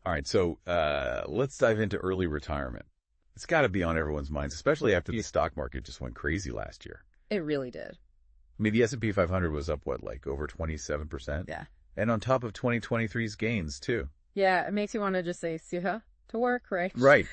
All right, so let's dive into early retirement. It's got to be on everyone's minds, especially after the stock market just went crazy last year. It really did. I mean, the S&P 500 was up, what, like over 27%? Yeah. And on top of 2023's gains, too. Yeah, it makes you want to just say, see ya, to work, right? Right.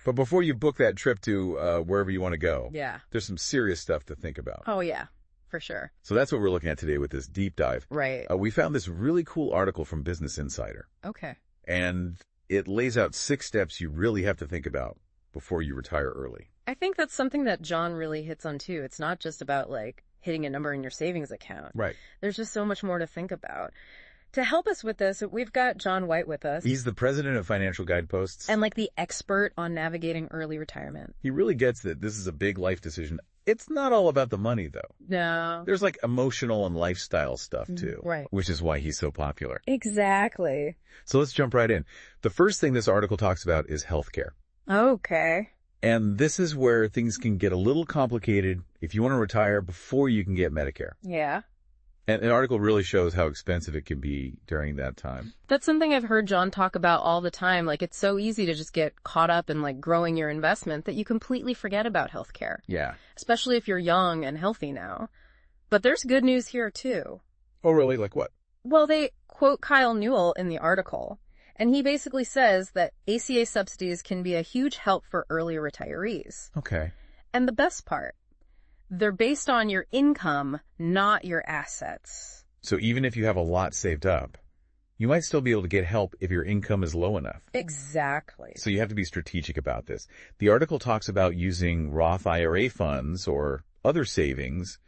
But before you book that trip to wherever you want to go, Yeah. there's some serious stuff to think about. Oh, yeah, for sure. So that's what we're looking at today with this deep dive. Right. We found this really cool article from Business Insider. Okay. And it lays out 6 steps you really have to think about before you retire early. I think that's something that John really hits on, too. It's not just about, like, hitting a number in your savings account. Right. There's just so much more to think about. To help us with this, we've got John White with us. He's the president of Financial Guideposts. And, like, the expert on navigating early retirement. He really gets that this is a big life decision. It's not all about the money, though. No. There's, like, emotional and lifestyle stuff, too. Right. Which is why he's so popular. Exactly. So let's jump right in. The first thing this article talks about is healthcare. Okay. And this is where things can get a little complicated if you want to retire before you can get Medicare. Yeah. And an article really shows how expensive it can be during that time. That's something I've heard John talk about all the time. Like, it's so easy to just get caught up in, like, growing your investment that you completely forget about healthcare. Yeah. Especially if you're young and healthy now. But there's good news here, too. Oh, really? Like what? Well, they quote Kyle Newell in the article, and he basically says that ACA subsidies can be a huge help for early retirees. Okay. And the best part, they're based on your income, not your assets. So even if you have a lot saved up, you might still be able to get help if your income is low enough. Exactly. So you have to be strategic about this. The article talks about using Roth IRA funds or other savings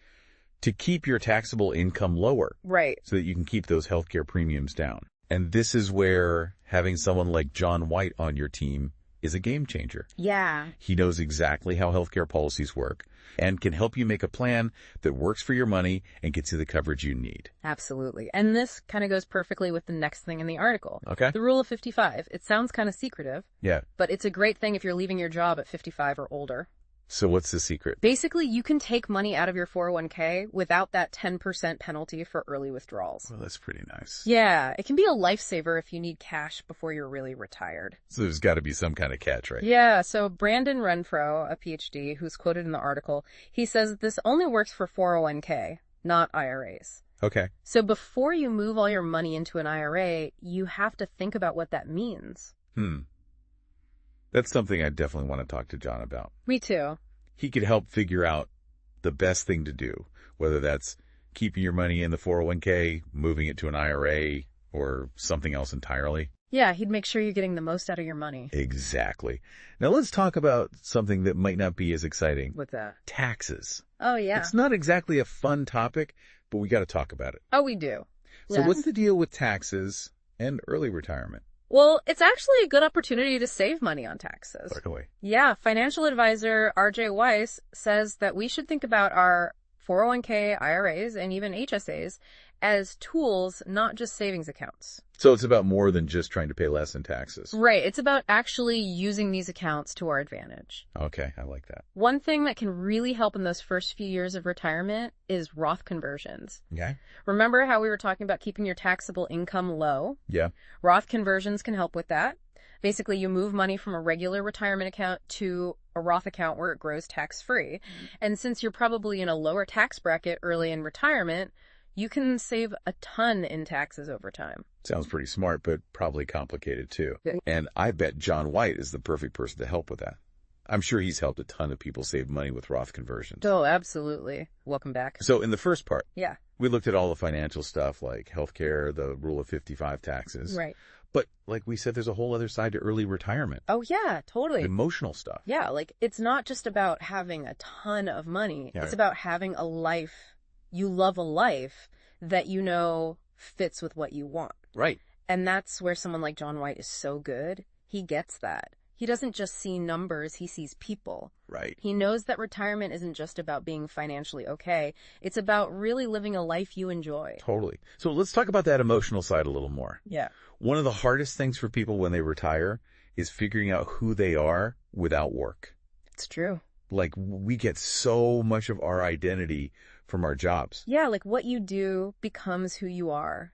to keep your taxable income lower. Right. So that you can keep those healthcare premiums down. And this is where having someone like John White on your team is a game changer. Yeah. He knows exactly how healthcare policies work and can help you make a plan that works for your money and gets you the coverage you need. Absolutely. And this kind of goes perfectly with the next thing in the article. Okay. The rule of 55. It sounds kind of secretive. Yeah. But it's a great thing if you're leaving your job at 55 or older. So what's the secret? Basically, you can take money out of your 401k without that 10% penalty for early withdrawals. Well, that's pretty nice. Yeah, it can be a lifesaver if you need cash before you're really retired. So there's got to be some kind of catch, right? Yeah, so Brandon Renfro, a PhD, who's quoted in the article, he says this only works for 401k, not IRAs. Okay. So before you move all your money into an IRA, you have to think about what that means. That's something I definitely want to talk to John about. Me too. He could help figure out the best thing to do, whether that's keeping your money in the 401k, moving it to an IRA, or something else entirely. Yeah, he'd make sure you're getting the most out of your money. Exactly. Now let's talk about something that might not be as exciting. What's that? Taxes. Oh, yeah. It's not exactly a fun topic, but we got to talk about it. Oh, we do. So what's the deal with taxes and early retirement? Well, it's actually a good opportunity to save money on taxes. Really? Yeah, financial advisor RJ Weiss says that we should think about our 401k, IRAs, and even HSAs as tools, not just savings accounts. So it's about more than just trying to pay less in taxes. Right. It's about actually using these accounts to our advantage. Okay, I like that. One thing that can really help in those first few years of retirement is Roth conversions. Yeah? Remember how we were talking about keeping your taxable income low? Yeah. Roth conversions can help with that. Basically, you move money from a regular retirement account to a Roth account where it grows tax-free. And since you're probably in a lower tax bracket early in retirement, you can save a ton in taxes over time. Sounds pretty smart, but probably complicated too. And I bet John White is the perfect person to help with that. I'm sure he's helped a ton of people save money with Roth conversions. Oh, absolutely. Welcome back. So in the first part, Yeah. we looked at all the financial stuff like healthcare, the rule of 55 taxes. Right. But like we said, there's a whole other side to early retirement. Oh, yeah, totally. Emotional stuff. Yeah, like it's not just about having a ton of money. Yeah. It's about having a life. You love a life that you know fits with what you want. Right. And that's where someone like John White is so good. He gets that. He doesn't just see numbers, he sees people. Right. He knows that retirement isn't just about being financially okay. It's about really living a life you enjoy. Totally. So let's talk about that emotional side a little more. Yeah. One of the hardest things for people when they retire is figuring out who they are without work. It's true. Like we get so much of our identity from our jobs. Yeah, like what you do becomes who you are.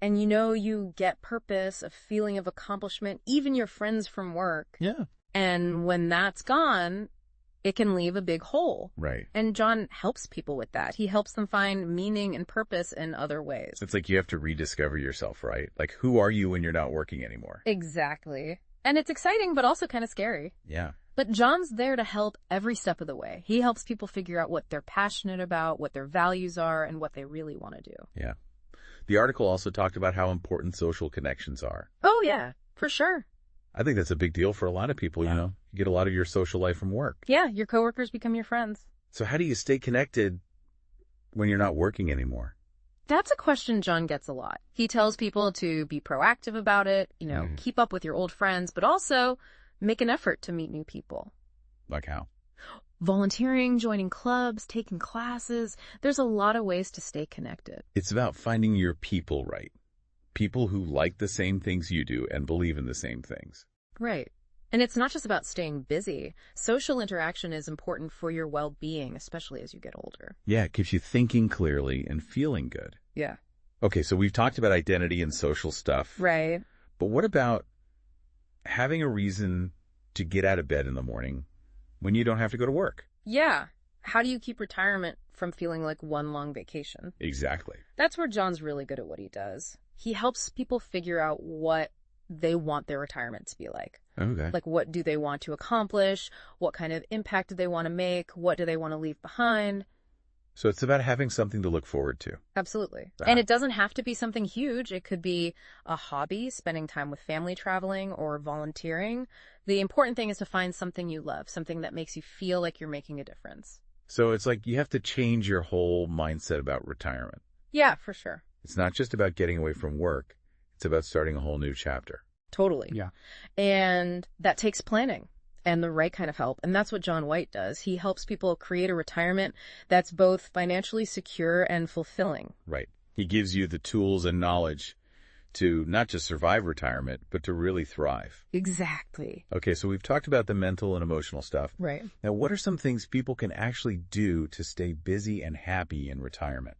And you get purpose, a feeling of accomplishment, even your friends from work. Yeah. And when that's gone, it can leave a big hole. Right. And John helps people with that. He helps them find meaning and purpose in other ways. It's like you have to rediscover yourself, right? Like, who are you when you're not working anymore? Exactly. And it's exciting, but also kind of scary. Yeah. But John's there to help every step of the way. He helps people figure out what they're passionate about, what their values are, and what they really want to do. Yeah. The article also talked about how important social connections are. Oh, yeah, for sure. I think that's a big deal for a lot of people, you know. You get a lot of your social life from work. Yeah, your coworkers become your friends. So how do you stay connected when you're not working anymore? That's a question John gets a lot. He tells people to be proactive about it, keep up with your old friends, but also make an effort to meet new people. Like how? Volunteering, joining clubs, taking classes. There's a lot of ways to stay connected. It's about finding your people, right? People who like the same things you do and believe in the same things. Right. And it's not just about staying busy. Social interaction is important for your well-being, especially as you get older. Yeah, it keeps you thinking clearly and feeling good. Yeah. Okay, so we've talked about identity and social stuff. Right. But what about having a reason to get out of bed in the morning when you don't have to go to work? Yeah. How do you keep retirement from feeling like one long vacation? Exactly. That's where John's really good at what he does. He helps people figure out what they want their retirement to be like. Okay. Like, what do they want to accomplish? What kind of impact do they want to make? What do they want to leave behind? So it's about having something to look forward to. Absolutely. And it doesn't have to be something huge. It could be a hobby, spending time with family traveling, or volunteering. The important thing is to find something you love, something that makes you feel like you're making a difference. So it's like you have to change your whole mindset about retirement. Yeah, for sure. It's not just about getting away from work. It's about starting a whole new chapter. Totally. Yeah. And that takes planning and the right kind of help. And that's what John White does. He helps people create a retirement that's both financially secure and fulfilling. Right. He gives you the tools and knowledge to not just survive retirement, but to really thrive. Exactly. Okay, so we've talked about the mental and emotional stuff. Right. Now, what are some things people can actually do to stay busy and happy in retirement?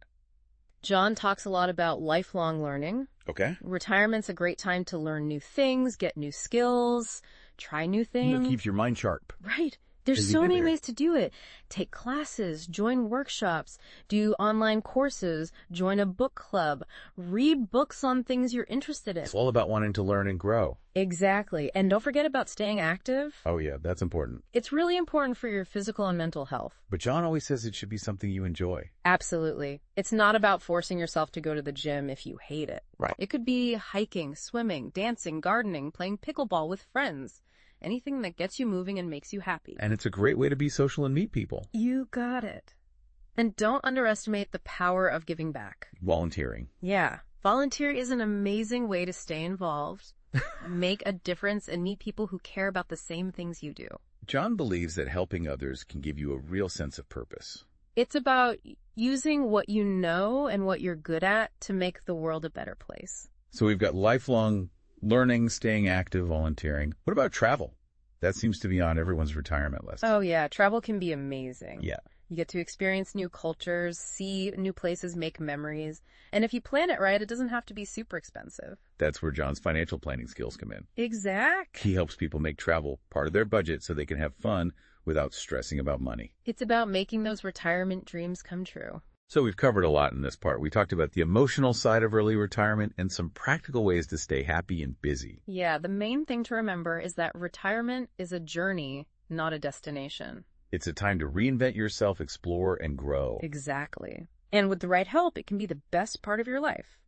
John talks a lot about lifelong learning. Okay. Retirement's a great time to learn new things, get new skills, try new things. Keeps your mind sharp. Right. There's so many ways to do it. Take classes, join workshops, do online courses, join a book club, read books on things you're interested in. It's all about wanting to learn and grow. Exactly. And don't forget about staying active. Oh, yeah, that's important. It's really important for your physical and mental health. But John always says it should be something you enjoy. Absolutely. It's not about forcing yourself to go to the gym if you hate it. Right. It could be hiking, swimming, dancing, gardening, playing pickleball with friends. Anything that gets you moving and makes you happy. And it's a great way to be social and meet people. You got it. And don't underestimate the power of giving back. Volunteering. Yeah. Volunteer is an amazing way to stay involved, make a difference, and meet people who care about the same things you do. John believes that helping others can give you a real sense of purpose. It's about using what you know and what you're good at to make the world a better place. So we've got lifelong learning, staying active, volunteering. What about travel? That seems to be on everyone's retirement list. Oh, yeah. Travel can be amazing. Yeah. You get to experience new cultures, see new places, make memories. And if you plan it right, it doesn't have to be super expensive. That's where John's financial planning skills come in. Exactly. He helps people make travel part of their budget so they can have fun without stressing about money. It's about making those retirement dreams come true. So we've covered a lot in this part. We talked about the emotional side of early retirement and some practical ways to stay happy and busy. Yeah, the main thing to remember is that retirement is a journey, not a destination. It's a time to reinvent yourself, explore, and grow. Exactly. And with the right help, it can be the best part of your life.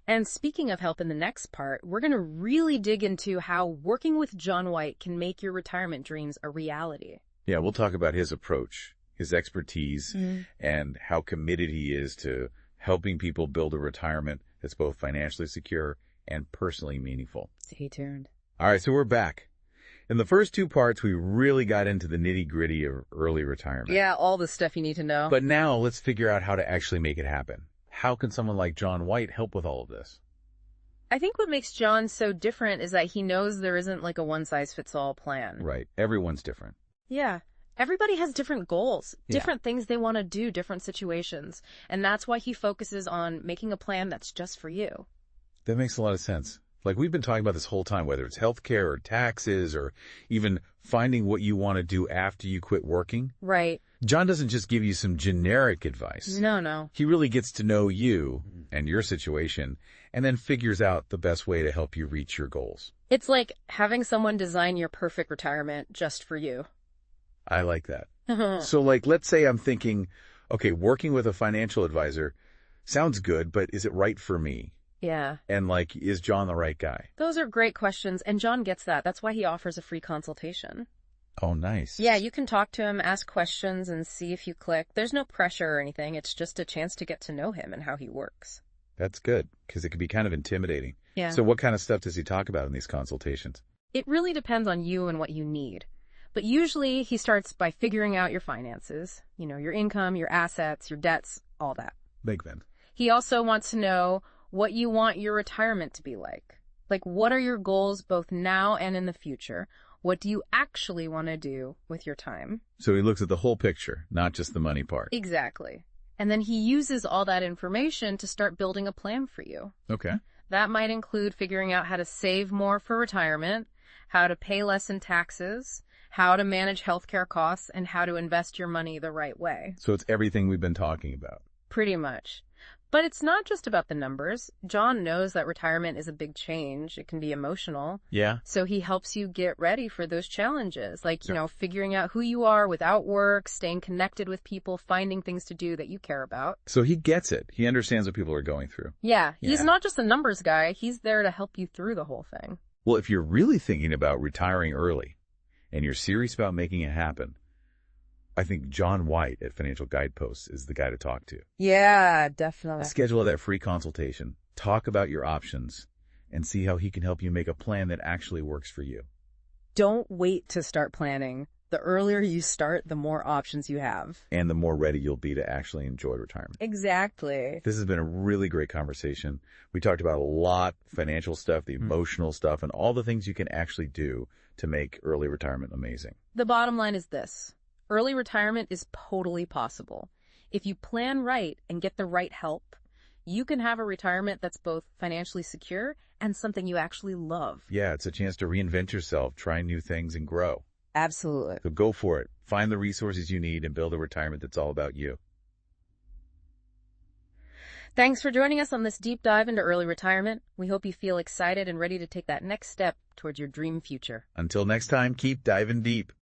And speaking of help in the next part, we're going to really dig into how working with John White can make your retirement dreams a reality. Yeah, we'll talk about his approach, his expertise, and how committed he is to helping people build a retirement that's both financially secure and personally meaningful. Stay tuned. All right, so we're back. In the first two parts, we really got into the nitty-gritty of early retirement. Yeah, all the stuff you need to know. But now let's figure out how to actually make it happen. How can someone like John White help with all of this? I think what makes John so different is that he knows there isn't like a one-size-fits-all plan. Right. Everyone's different. Yeah. Everybody has different goals, different things they want to do, different situations. And that's why he focuses on making a plan that's just for you. That makes a lot of sense. Like we've been talking about this whole time, whether it's healthcare or taxes or even finding what you want to do after you quit working. Right. John doesn't just give you some generic advice. No. He really gets to know you and your situation and then figures out the best way to help you reach your goals. It's like having someone design your perfect retirement just for you. I like that. So like, let's say I'm thinking, okay, working with a financial advisor sounds good, but is it right for me? Yeah. And like, is John the right guy? Those are great questions, and John gets that. That's why he offers a free consultation. Oh, nice. Yeah, you can talk to him, ask questions, and see if you click. There's no pressure or anything. It's just a chance to get to know him and how he works. That's good, because it can be kind of intimidating. Yeah. So what kind of stuff does he talk about in these consultations? It really depends on you and what you need. But usually he starts by figuring out your finances, your income, your assets, your debts, all that. Big then. He also wants to know what you want your retirement to be like. Like, what are your goals both now and in the future? What do you actually want to do with your time? So he looks at the whole picture, not just the money part. Exactly. And then he uses all that information to start building a plan for you. Okay. That might include figuring out how to save more for retirement, how to pay less in taxes, how to manage healthcare costs, and how to invest your money the right way. So it's everything we've been talking about. Pretty much. But it's not just about the numbers. John knows that retirement is a big change. It can be emotional. Yeah. So he helps you get ready for those challenges, like, figuring out who you are without work, staying connected with people, finding things to do that you care about. So he gets it. He understands what people are going through. Yeah, he's not just a numbers guy. He's there to help you through the whole thing. Well, if you're really thinking about retiring early and you're serious about making it happen, I think John White at Financial Guideposts is the guy to talk to. Yeah, definitely. Schedule that free consultation, talk about your options, and see how he can help you make a plan that actually works for you. Don't wait to start planning. The earlier you start, the more options you have. And the more ready you'll be to actually enjoy retirement. Exactly. This has been a really great conversation. We talked about a lot, financial stuff, the emotional stuff, and all the things you can actually do to make early retirement amazing. The bottom line is this. Early retirement is totally possible. If you plan right and get the right help, you can have a retirement that's both financially secure and something you actually love. Yeah, it's a chance to reinvent yourself, try new things, and grow. Absolutely. So go for it. Find the resources you need and build a retirement that's all about you. Thanks for joining us on this deep dive into early retirement. We hope you feel excited and ready to take that next step towards your dream future. Until next time, keep diving deep.